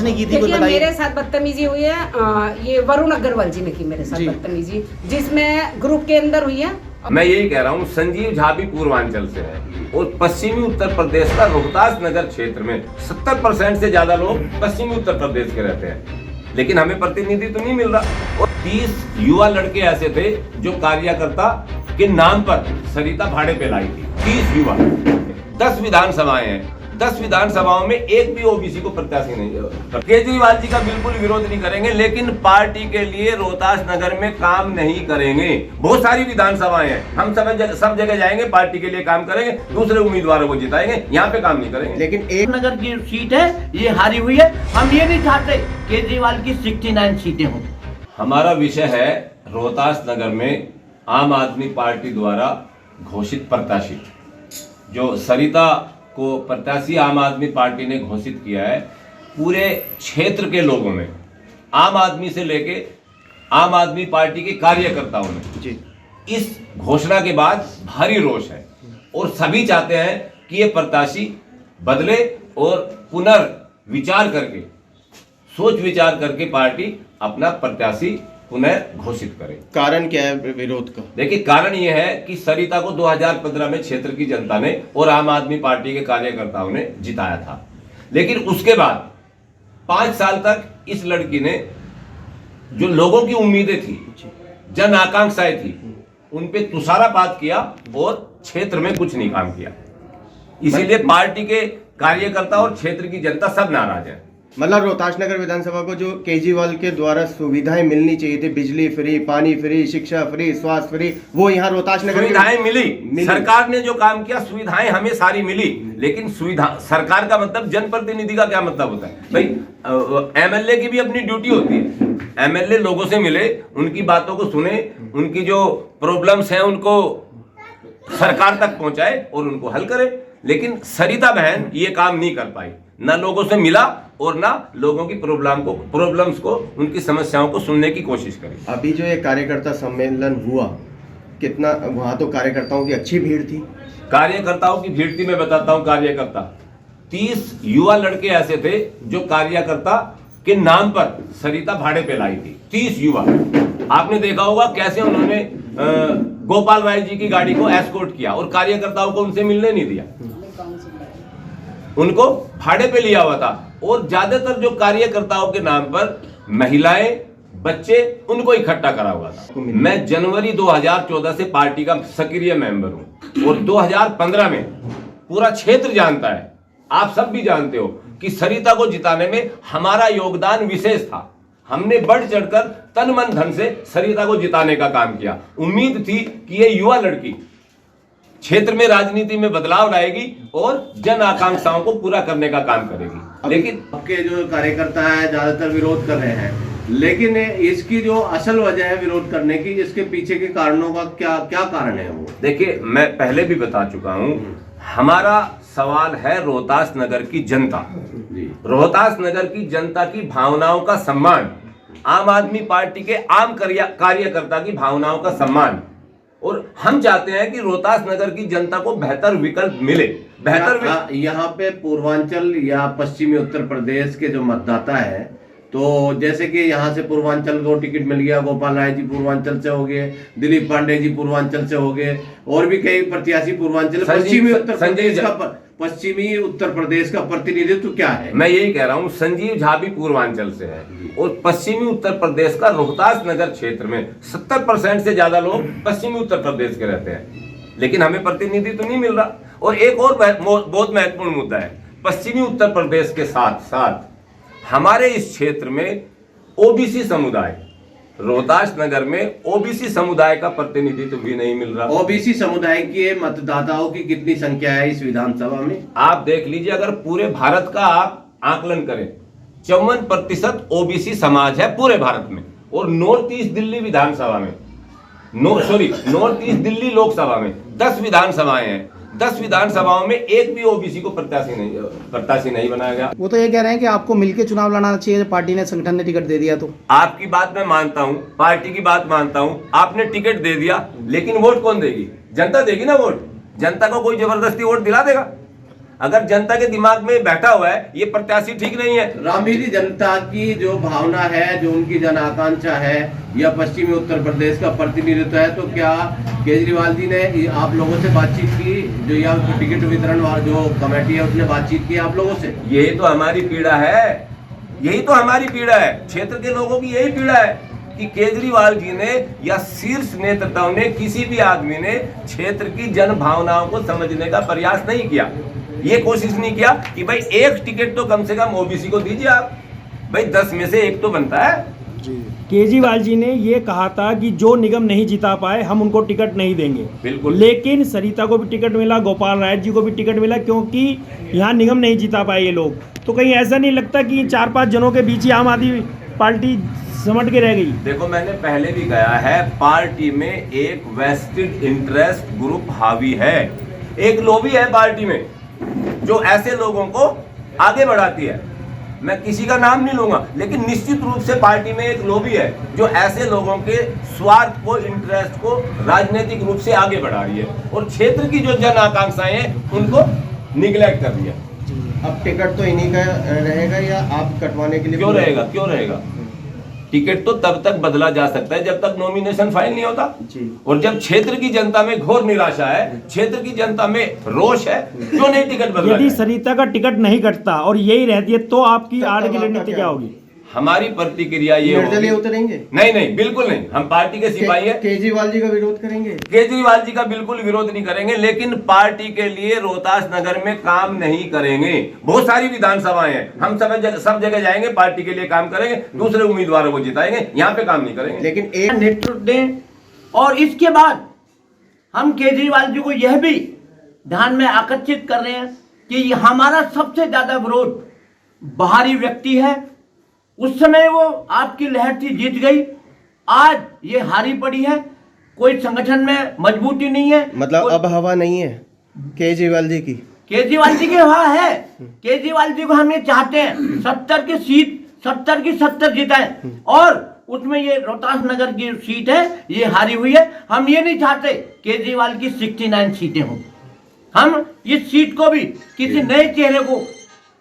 किसने की थी? देखिए मेरे साथ बदतमीजी हुई है, ये वरुण अग्रवाल जी ने की मेरे साथ बदतमीजी, जिसमें ग्रुप के अंदर हुई है। मैं यही कह रहा हूँ, संजीव झा भी पूर्वांचल से है और पश्चिमी उत्तर प्रदेश का रोहतास नगर क्षेत्र में 70% से ज्यादा लोग पश्चिमी उत्तर प्रदेश के रहते हैं, लेकिन हमें प्रतिनिधित्व तो नहीं मिल रहा। और 30 युवा लड़के ऐसे थे जो कार्यकर्ता के नाम पर सरिता भाड़े पे लाई थी। 30 युवा, 10 विधानसभाएं हैं, 10 विधानसभाओं में एक भी ओबीसी को प्रत्याशी नहीं है। केजरीवाल जी का बिल्कुल विरोध नहीं करेंगे, लेकिन पार्टी के लिए रोहतास नगर में काम नहीं करेंगे। बहुत सारी विधानसभाएं हैं, हम सब जगह जाएंगे, पार्टी के लिए काम करेंगे, दूसरे उम्मीदवारों को जिताएंगे, यहाँ पे काम नहीं करेंगे। लेकिन एक नगर की सीट है ये हारी हुई है। हम ये नहीं चाहते केजरीवाल की 69 सीटें हों। हमारा विषय है रोहतास नगर में आम आदमी पार्टी द्वारा घोषित प्रत्याशी, जो सरिता को प्रत्याशी आम आदमी पार्टी ने घोषित किया है। पूरे क्षेत्र के लोगों में, आम आदमी से लेके आम आदमी पार्टी के कार्यकर्ताओं में इस घोषणा के बाद भारी रोष है और सभी चाहते हैं कि ये प्रत्याशी बदले और पुनर्विचार करके, सोच विचार करके पार्टी अपना प्रत्याशी पुनः घोषित करे। कारण क्या है विरोध का? देखिए, कारण यह है कि सरिता को 2015 में क्षेत्र की जनता ने और आम आदमी पार्टी के कार्यकर्ताओं ने जिताया था, लेकिन उसके बाद 5 साल तक इस लड़की ने जो लोगों की उम्मीदें थी, जन आकांक्षाएं थी, उन पे तुषारापात किया और क्षेत्र में कुछ नहीं काम किया। इसीलिए पार्टी के कार्यकर्ता और क्षेत्र की जनता सब नाराज है। मतलब रोहतास नगर विधानसभा को जो केजरीवाल के द्वारा सुविधाएं मिलनी चाहिए थी, बिजली फ्री, पानी फ्री, शिक्षा फ्री, स्वास्थ्य फ्री, वो यहाँ रोहतास नगर सुविधाएं मिली। सरकार ने जो काम किया, सुविधाएं हमें सारी मिली, लेकिन सुविधा सरकार का मतलब जनप्रतिनिधि का क्या मतलब होता है भाई? एमएलए की भी अपनी ड्यूटी होती है। एमएलए लोगों से मिले, उनकी बातों को सुने, उनकी जो प्रॉब्लम्स हैं उनको सरकार तक पहुंचाए और उनको हल करे। लेकिन सरिता बहन ये काम नहीं कर पाई, ना लोगों से मिला और ना लोगों की प्रॉब्लम्स को, उनकी समस्याओं को सुनने की कोशिश करी। अभी जो ये कार्यकर्ता सम्मेलन हुआ, कितना वहां तो कार्यकर्ताओं की अच्छी भीड़ थी। कार्यकर्ताओं की भीड़ थी, मैं बताता हूं। कार्यकर्ता 30 युवा लड़के ऐसे थे जो कार्यकर्ता के नाम पर सरिता भाड़े पे लाई थी। 30 युवा, आपने देखा होगा कैसे उन्होंने गोपाल राय जी की गाड़ी को एस्कॉर्ट किया और कार्यकर्ताओं को उनसे मिलने नहीं दिया, उनको भाड़े पे लिया हुआ था। और ज्यादातर जो कार्यकर्ताओं के नाम पर महिलाएं, बच्चे, उनको इकट्ठा करा हुआ था। मैं जनवरी 2014 से पार्टी का सक्रिय मेंबर हूं और 2015 में पूरा क्षेत्र जानता है, आप सब भी जानते हो कि सरिता को जिताने में हमारा योगदान विशेष था। हमने बढ़ चढ़कर तन मन धन से सरिता को जिताने का काम किया। उम्मीद थी कि ये युवा लड़की क्षेत्र में राजनीति में बदलाव लाएगी और जन आकांक्षाओं को पूरा करने का काम करेगी। लेकिन आपके जो कार्यकर्ता है ज्यादातर विरोध कर रहे हैं, लेकिन इसकी जो असल वजह है विरोध करने की, इसके पीछे के कारणों का क्या कारण है वो? देखिए, मैं पहले भी बता चुका हूं, हमारा सवाल है रोहतास नगर की जनता, रोहतास नगर की जनता की भावनाओं का सम्मान, आम आदमी पार्टी के आम कार्यकर्ता की भावनाओं का सम्मान। और हम चाहते हैं कि रोहतास नगर की जनता को बेहतर विकल्प मिले। यहाँ पे पूर्वांचल या पश्चिमी उत्तर प्रदेश के जो मतदाता है, तो जैसे कि यहाँ से पूर्वांचल को टिकट मिल गया, गोपाल राय जी पूर्वांचल से हो गए, दिलीप पांडे जी पूर्वांचल से हो गए, और भी कई प्रत्याशी पूर्वांचल। पश्चिमी उत्तर प्रदेश का प्रतिनिधित्व क्या है? मैं यही कह रहा हूँ, संजीव झा भी पूर्वांचल से है और पश्चिमी उत्तर प्रदेश का रोहतास नगर क्षेत्र में 70% से ज्यादा लोग पश्चिमी उत्तर प्रदेश के रहते हैं, लेकिन हमें प्रतिनिधित्व तो नहीं मिल रहा। और एक और बहुत महत्वपूर्ण मुद्दा है, पश्चिमी उत्तर प्रदेश के साथ साथ हमारे इस क्षेत्र में ओबीसी समुदाय, रोहतास नगर में ओबीसी समुदाय का प्रतिनिधित्व भी नहीं मिल रहा। ओबीसी समुदाय के मतदाताओं की कितनी संख्या है इस विधानसभा में? आप देख लीजिए, अगर पूरे भारत का आप आकलन करें, 54% ओबीसी समाज है पूरे भारत में। और नॉर्थ ईस्ट दिल्ली विधानसभा में, नॉर्थ ईस्ट दिल्ली लोकसभा में 10 विधानसभाएं हैं, 10 विधानसभाओं में एक भी ओबीसी को प्रत्याशी नहीं बनाया गया। वो तो ये कह रहे हैं कि आपको मिलकर चुनाव लड़ना चाहिए, पार्टी ने, संगठन ने टिकट दे दिया। तो आपकी बात मैं मानता हूं, पार्टी की बात मानता हूं, आपने टिकट दे दिया, लेकिन वोट कौन देगी? जनता देगी ना वोट। जनता को कोई जबरदस्ती वोट दिला देगा? अगर जनता के दिमाग में बैठा हुआ है ये प्रत्याशी ठीक नहीं है। रामवीर जी, जनता की जो भावना है, जो उनकी जन आकांक्षा है, या पश्चिमी उत्तर प्रदेश का प्रतिनिधित्व है, तो क्या केजरीवाल जी ने आप लोगों से बातचीत की? जो या टिकट वितरण जो कमेटी है उसने बातचीत की आप लोगों से? यही तो हमारी पीड़ा है, यही तो हमारी पीड़ा है, क्षेत्र के लोगों की यही पीड़ा है कि केजरीवाल जी ने या शीर्ष नेताओं ने, किसी भी आदमी ने क्षेत्र की जन भावनाओं को समझने का प्रयास नहीं किया। ये कोशिश नहीं किया कि भाई एक टिकट तो कम से कम ओबीसी को दीजिए आप, भाई 10 में से एक तो बनता है। केजरीवाल जी ने ये कहा था कि जो निगम नहीं जिता पाए हम उनको टिकट नहीं देंगे। बिल्कुल। लेकिन सरिता को भी टिकट मिला, गोपाल राय जी को भी टिकट मिला, क्योंकि यहाँ निगम नहीं जिता पाए ये लोग। तो कहीं ऐसा नहीं लगता कि 4-5 जनों के बीच ही आम आदमी पार्टी समट के रह गई? देखो, मैंने पहले भी कहा है, पार्टी में एक वेस्टेड इंटरेस्ट ग्रुप हावी है, एक लॉबी है पार्टी में जो ऐसे लोगों को आगे बढ़ाती है। मैं किसी का नाम नहीं लूंगा, लेकिन निश्चित रूप से पार्टी में एक लॉबी है जो ऐसे लोगों के स्वार्थ को, इंटरेस्ट को राजनीतिक रूप से आगे बढ़ा रही है और क्षेत्र की जो जन आकांक्षाएं हैं उनको निगलेक्ट कर रही है। अब टिकट तो इन्हीं का रहेगा या आप कटवाने के लिए? क्यों रहेगा, क्यों रहेगा? टिकट तो तब तक बदला जा सकता है जब तक नॉमिनेशन फाइल नहीं होता जी। और जब क्षेत्र की जनता में घोर निराशा है, क्षेत्र की जनता में रोष है, क्यों नहीं टिकट बदला? यदि सरिता का टिकट नहीं कटता और यही रहती है तो आपकी आगे की रणनीति क्या होगी? हमारी प्रतिक्रिया ये निर्दलीय होगी, उतरेंगे? नहीं, बिल्कुल नहीं। हम पार्टी के सिपाही हैं। केजरीवाल जी का विरोध करेंगे? केजरीवाल जी का बिल्कुल विरोध नहीं करेंगे, लेकिन पार्टी के लिए रोहतास नगर में काम नहीं करेंगे। बहुत सारी विधानसभाएं हैं, हम सब जगह जाएंगे, पार्टी के लिए काम करेंगे, दूसरे उम्मीदवारों को जिताएंगे, यहाँ पे काम नहीं करेंगे। लेकिन एक नेतृत्व दें। और इसके बाद हम केजरीवाल जी को यह भी ध्यान में आकर्षित कर रहे हैं कि हमारा सबसे ज्यादा विरोध बाहरी व्यक्ति है। उस समय वो आपकी लहर थी, जीत गई, आज ये हारी पड़ी है, कोई संगठन में मजबूती नहीं है। मतलब अब हवा नहीं है केजरीवाल जी की? केजरीवाल जी की हवा है। केजरीवाल जी को हम ये चाहते हैं 70 की सीट 70 की 70 जिताएं और उसमें ये रोहतास नगर की सीट है ये हारी हुई है। हम ये नहीं चाहते केजरीवाल की 69 सीटें हों। हम इस सीट को भी किसी नए चेहरे को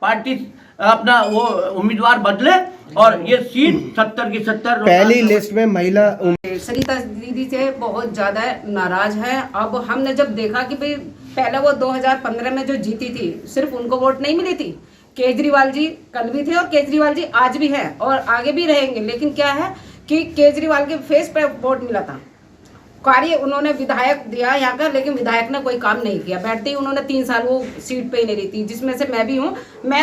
पार्टी अपना वो उम्मीदवार बदले और ये सीट 70 की 70 पहली लिस्ट में महिला सरिता दीदी से बहुत ज्यादा नाराज है। अब हमने जब देखा कि भाई पहले वो 2015 में जो जीती थी सिर्फ उनको वोट नहीं मिली थी। केजरीवाल जी कल भी थे और केजरीवाल जी आज भी है और आगे भी रहेंगे, लेकिन क्या है कि केजरीवाल के फेस पे वोट मिला था। कार्य उन्होंने विधायक दिया यहाँ का, लेकिन विधायक ने कोई काम नहीं किया। बैठते ही उन्होंने 3 साल वो सीट पे ही नहीं रही थी, जिसमें से मैं भी हूँ। मैं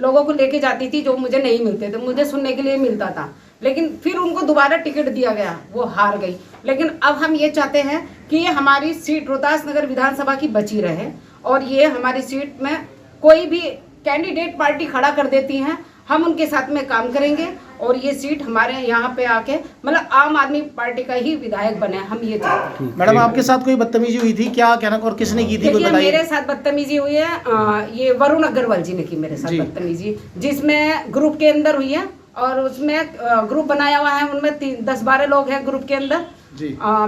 लोगों को लेके जाती थी जो मुझे नहीं मिलते थे, मुझे सुनने के लिए मिलता था, लेकिन फिर उनको दोबारा टिकट दिया गया, वो हार गई। लेकिन अब हम ये चाहते हैं कि ये हमारी सीट रोहतास नगर विधानसभा की बची रहे और ये हमारी सीट में कोई भी कैंडिडेट पार्टी खड़ा कर देती हैं, हम उनके साथ में काम करेंगे और ये सीट हमारे यहाँ पे आके मतलब आम आदमी पार्टी का ही विधायक बने, हम ये चाहते हैं। मैडम, आपके साथ कोई बदतमीजी हुई थी क्या कहना और किसने की थी? देखिए, मेरे साथ बदतमीजी हुई है ये वरुण अग्रवाल जी ने की मेरे साथ बदतमीजी, जिसमें ग्रुप के अंदर हुई है और उसमें ग्रुप बनाया हुआ है, उनमें 10-12 लोग हैं ग्रुप के अंदर।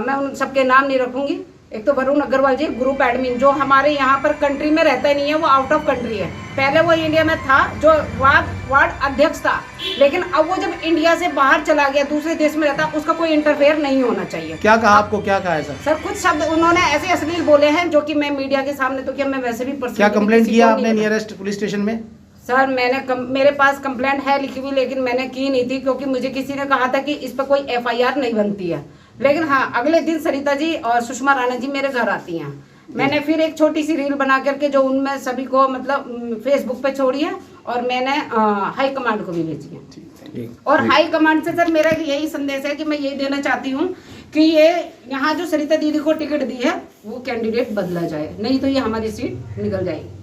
मैं उन सबके नाम नहीं रखूंगी। एक तो वरुण अग्रवाल जी ग्रुप एडमिन, जो हमारे यहाँ पर कंट्री में रहता ही नहीं है, वो आउट ऑफ कंट्री है। पहले वो इंडिया में था, जो वार्ड अध्यक्ष था, लेकिन अब वो जब इंडिया से बाहर चला गया, दूसरे देश में रहता, उसका कोई इंटरफेयर नहीं होना चाहिए। क्या कहा आपको, क्या कहा है सर? कुछ शब्द उन्होंने ऐसे अश्लील बोले हैं जो कि मैं मीडिया के सामने, तो क्या मैं वैसे भी क्या कंप्लेंट किया आपने नियरेस्ट पुलिस स्टेशन में? सर मेरे पास कंप्लेंट है लिखी हुई, लेकिन मैंने की नहीं थी क्योंकि मुझे किसी ने कहा था कि इस पर कोई FIR नहीं बनती है। लेकिन हाँ, अगले दिन सरिता जी और सुषमा राणा जी मेरे घर आती हैं। मैंने फिर एक छोटी सी रील बना करके जो उनमें सभी को मतलब फेसबुक पे छोड़ी है और मैंने हाई कमांड को भी भेजी है। और हाई कमांड से सर मेरा यही संदेश है कि मैं यही देना चाहती हूँ कि ये यहाँ जो सरिता दीदी को टिकट दी है वो कैंडिडेट बदला जाए, नहीं तो ये हमारी सीट निकल जाएगी।